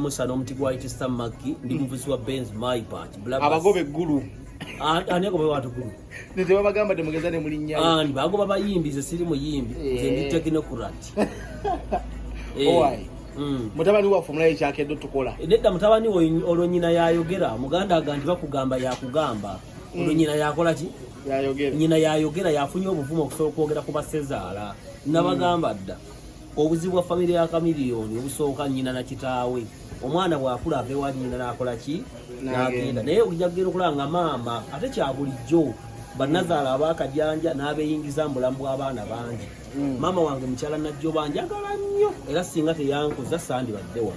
Musano omuti gwa Itista Maki ndi muvuzi wa Benz my part abagobe gulu ani ko watu gulu nite babagamba temugezane muli nnyanya ani bagoba bayimbi ze siri muyimbi ze ndi technocrat owai mutabani wa formula yake ndo tukola nedda mutabani olonyina yayogera muganda agandi bakugamba yakugamba olonyina yakola ki yayogera nyina yayogera yafunye obuvumo okusobola kwogera ku basezaala nabagamba dda obuzibu bwa family ya Chameleone obusooka nyina na kitaawe omwana bwakula ave wa nyina nakola ki nagenda naye okujagera okulanga maama ate kya bulijjo banazaala abakajanja n'abeyingiza mbulamu bw'abaana bangi maama wange mukyala najjo banjagala nnyo era singa teyankuza sandibaddewa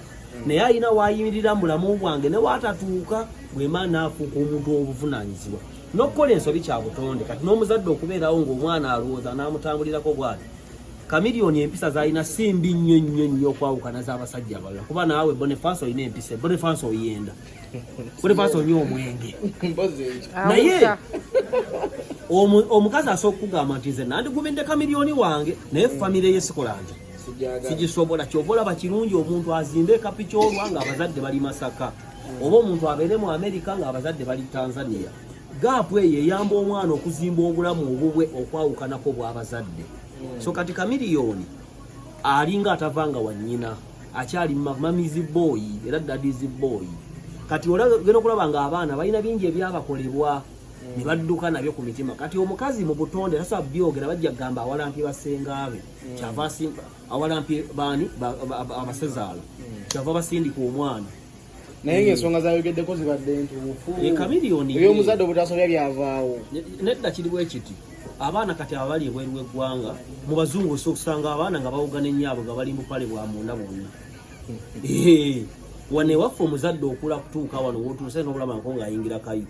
naye alina waayimirira mbulamu bwange ne waatatuuka bwema naafuuka omuntu obuvunaanyizibwa n'okukola ensobi kya butonde kati n'omuzadde okubeerawo ng'omwana alowooza n'amutambulirako bw'ati Chameleone empisa zalina simbi nnyo okwawukana z'abasajja abalala kuba naawe Boniface olina empisa Boniface oyenda Boniface onyo omwenge naye omukazi asooka okugamba nti nze nandigubidde Chameleone wange naye famire yesikolanje sigisobola kyobola bakirungi omuntu azimbe kapikyolwa ng'abazadde bali Masaka oba omuntu abeere mu Amerika ng'abazadde bali Tanzania gaapu eyo eyamba omwana okuzimba obulamu obubwe okwawukanako bw'abazadde so kati Chameleone alinga atavanga wa nnyina akyali mamizi boy era daddies boy kati olagenda okulaba nga abaana balina bingi ebyabakolebwa ne badduka nabyo ku mitima kati omukazi mu butonde tasa byogera bajja gamba awalampi basengaabe kyava simba awalampi bani abasezaala kyava basindika omwana naye ng'ensonga zayogeddeko zibadde ntuufu Chameleone eyo omuzadde obutasobya byavaawo nedda kiri bwe kiti abaana kati abali ebweru w'eggwanga mu bazungu okusanga abaana nga bawugana ennyaabwe nga bali mu pale bwa munda bonna wane waffe omuzadde okula kutuuka wano wotuuse n'obulaba nko ng'ayingira kayu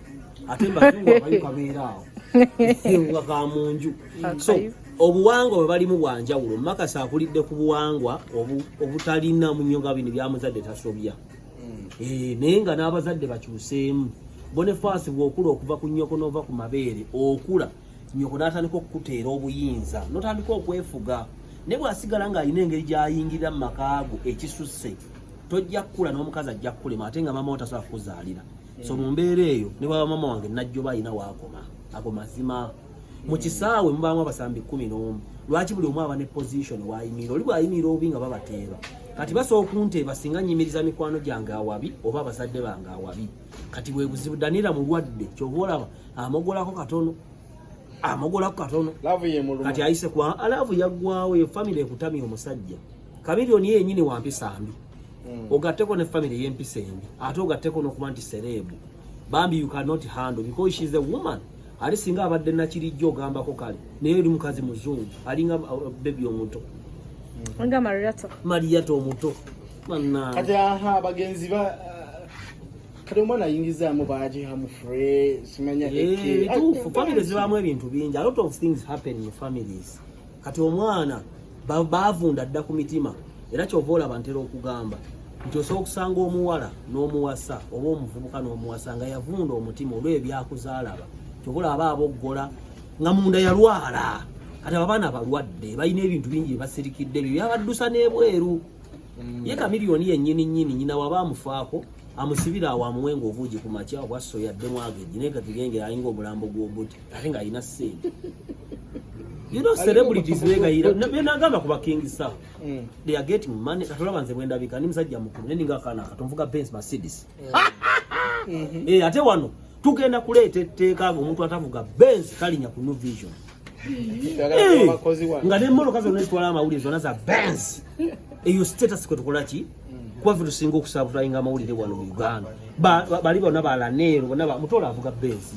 ate mbazungu akayu kabeeraawo nga ka munju so obuwangwa bwe balimu bwa njawulo Makasi akulidde ku buwangwa obutalina mu nnyo nga bino byamuzadde tasobya naye nga n'abazadde bakyuseemu Boniface bw'okula okuva ku nnyoko n'ova ku mabeere okula nnyoko n'atandika okukuteera obuyinza n'otandika okwefuga naye bw'asigala ng'alina engeri gy'ayingirira mu makaago ekisusse tojja kukula n'omukazi ajja kukulema ate nga maama wo tasobola kukuzaalira so mu mbeera eyo ne bwaba maama wange najjoba alina waakoma ago mazima mu kisaawe mubaamu abasambi 11 lwaki buli omu aba ne position waayimirira oli bw'ayimirira obubi nga babateeba kati basobola okunteeba singa nnyimiriza mikwano gyange awabi oba abazadde bange awabi kati bwe buzibu Danira mulwadde kyova olaba amogolako katono kati ayise kwa alavu yaggwawo eyo family ekutamya omusajja Chameleone yennyini wampisa mbi ogatteko ne family y'empisa embi ate ogatteko n'okuba nti serebu bambi you cannot handle because she is a woman ali singa abadde nakirijjo ogambako kale naye oli mukazi muzungu alinga bebi omuto nga Mariato omuto kati abagenzi ba kati omwana ayingizaamu baagihamu fre simanya bituufu family zibaamu ebintu bingi a lot of things happen in families kati omwana baavunda dda ku mitima era kyova olaba ntera okugamba nti osobola okusanga omuwala n'omuwasa oba omuvubuka n'omuwasa nga yavunda omutima olw'ebyakuzaalaba kyova olaba aboggola nga munda yalwala kati abaana balwadde balina ebintu bingi byebasirikidde ebyo byabaddusa n'ebweru ye Chameleone yennyini nyina waba amufaako amusibira awo amuwenga obuugi ku makya obwasso yaddemu ageji naye gatigenge ayinga omulambo gw'obuti ate ng'alina ssente celebrities nagamba kuba King Star they are getting money katolaba nze bwendabika ni musajja mukulu neninga akaana katonvuga Benz Mercedes ate wano tugenda kuleeta etteeka omuntu atavuga Benz kalinya ku New Vision nga n'emmoloka zonna ezitwala amawulire zonna za Benz eyo status kwe tukola ki kuba ffe tusinga okusabutayinga amawulire wano mu Uganda bali bonna balaneero bonna mutola avuga Benz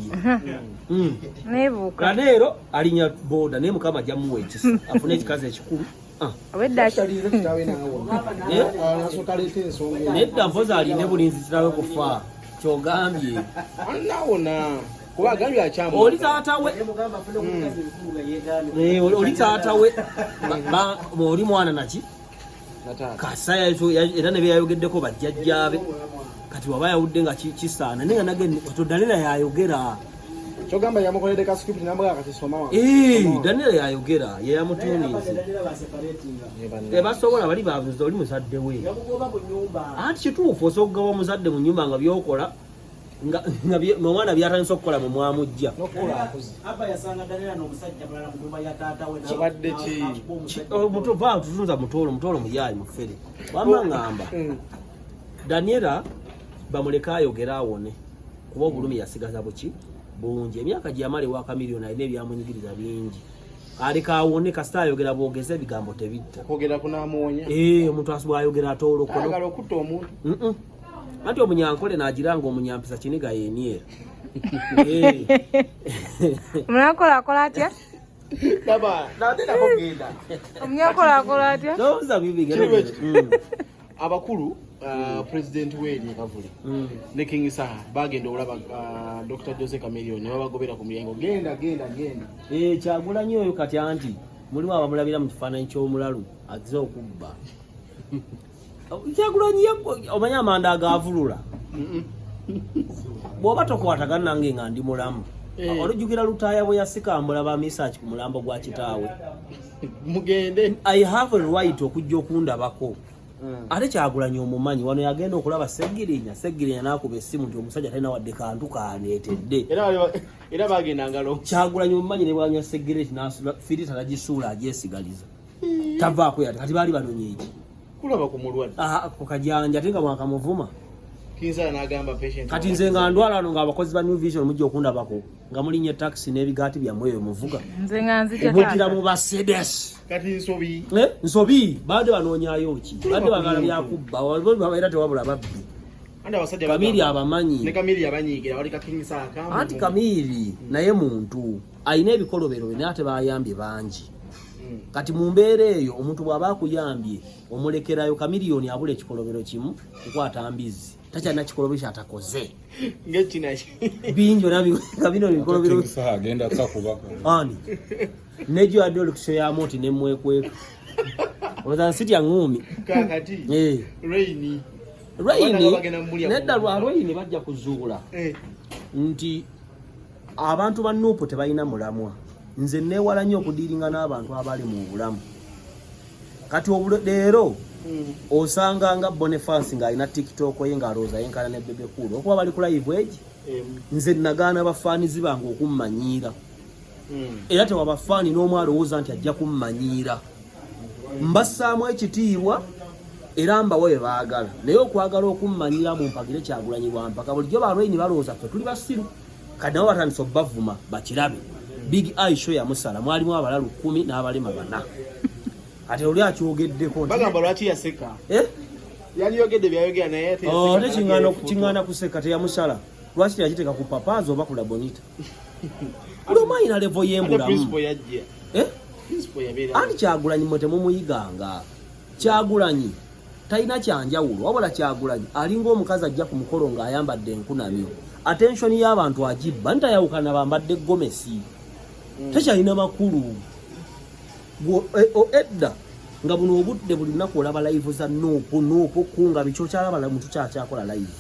Laneero alinya boda naye mukama jamuwa ekisa afune ekikazi ekikulu nedda mpozi aline bulinzi kirawe kufa kyogambye kuba agambye akyamu oli taatawe oli mwana naki kasa era ne byayogeddeko bajjajjaabe kati waba yawudde nga kisaana naye nga nagende Danira yayogera Chogamba yamukolede ka script namba akasoma. Daniel yayogera ye yamutunize. Basobola bali bavuze oli muzadde we. Anti kituufu osogawa muzadde mu nyumba nga byokola nga mwana byatandise okukola mu mwamujja. Aba yasanga Daniel n'omusajja balala mu nyumba ya taata we. Kibadde ki? Mutuva tutunza mutolo muyayi mufere. Wamba ngamba. Daniela bamuleka ayogera awone. Kuba obulumi yasigaza buki bungi emyaka gyamale wa kamiliyoni ayine byamunyigiriza bingi aleka awone kasita ayogera bwogeze ebigambo tebitta kwogera kunaamuwonya omuntu asubwa ayogera atoolokono ayagala okutta omuntu anti omunyankole n'agiranga omunyampisa kiniga yeniera Omunyankole akola atya? Daba natera kugenda Omunyankole akola atya? Noza bibigere abakulu President Wade Kavuli ne King Saha bagenda olaba Dr. Jose Chameleone ne babagobera ku mulyango genda Kyagulanyi oyo kati anti mulimu abamulabira mu kifaananyi ky'omulalu agize okubba Kyagulanyi omanya amanda agavulula bw'oba tokwatagana nange nga ndi mulamu olujjukira lutaaya bwe yasikambula ba misaki ku mulambo gwa kitaawe mugende I have a right okujja okundabako ate Kyagulanyi omumanyi wano yagenda okulaba Seggirinya n'akuba essimu nti omusajja talina wadde kantu kaneetedde era bagenda ngalo Kyagulanyi omumanyi ne bwanywa Seggirinya firita nagisuula agyesigaliza tavaako yate kati baali banonye eki kulaba ku mulwadde ku kajanja ate nga mwakamuvuma Kinza n'agamba patient kati nze nga ndwala wano ng'abakozi ba New Vision mujja okundabako nga mulinnya taxi n'ebigaati byammwe eyo muvuga nze nga nzija omujjira mu Mercedes kati nsobi baade banoonyaayo ki baade bagala byakubba era tewabula babbi andi abasajja Kamili abamanyi ne Kamili abanyiigira wali ka King Saha anti Kamili naye muntu ayina ebikolobero naye ate bayambye bangi kati mu mbeera eyo omuntu bw'aba akuyambye omulekerayo Kamiliyoni abula ekikolobero kimu kukwata mbizi takyalina kikolobero kyatakoze ng'ekinaki bingi nga bino bikolobero agenda kakubaka ani nejo adde olukisho ya moti nemwekweka olowooza nsitya ngumi kakati Raini nedda lwa Raini bajja kuzuula nti abantu ba Nuupu tebalina mulamwa nze neewala nnyo okudiiringa n'abantu abali mu bulamu kati leero osanga nga Boniface ng'alina TikTok ye ng'alowooza yenkana ne Bebe Cool okuba bali ku live egi nze nagaana bafaanizi bange okummanyiira era tewabafaani n'omu alowooza nti ajja kummanyiira mbassaamu ekitiibwa era mbawe bye baagala naye okwagala okummanyiira mu mpagire Kyagulanyi Lwampaka bulijjo ba Raini balowooza ffe tuli basiru kati nabo batandise obbavuma bakirabe Big Eye Show ya musala mwalimu abalalu 10 n'abalema 4 ate oli akyogeddeko bagamba lwaki yaseka yali yogedde byayogera naye ate kingana kuseka teyamusala lwaki yagiteeka ku papaazi oba kula bonita ulomayina levo y'embulamu anti Kyagulanyi mwe temumuyiganga Kyagulanyi talina kyanjawulo wabula Kyagulanyi alinga omukazi ajja ku mukolo ng'ayambadde enkunamyo attensioni y'abantu agibba ntayawukana bambadde gomesi tekyalina makulu edda nga buno obudde buli lunaku olaba live za Nuupu kunga bikyo kyalabala muntu kyakyakola live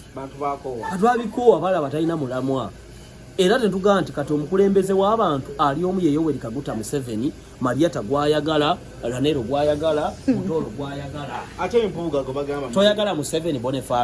atwabikoowa balaba talina mulamwa era tetugaa nti kati omukulembeze w'abantu ali omu ye Yoweri Kaguta Museveni Mariata gwayagala Ranero gwayagala Mutoro gwayagala ate empuuga go bagamba toyagala Museveni Boniface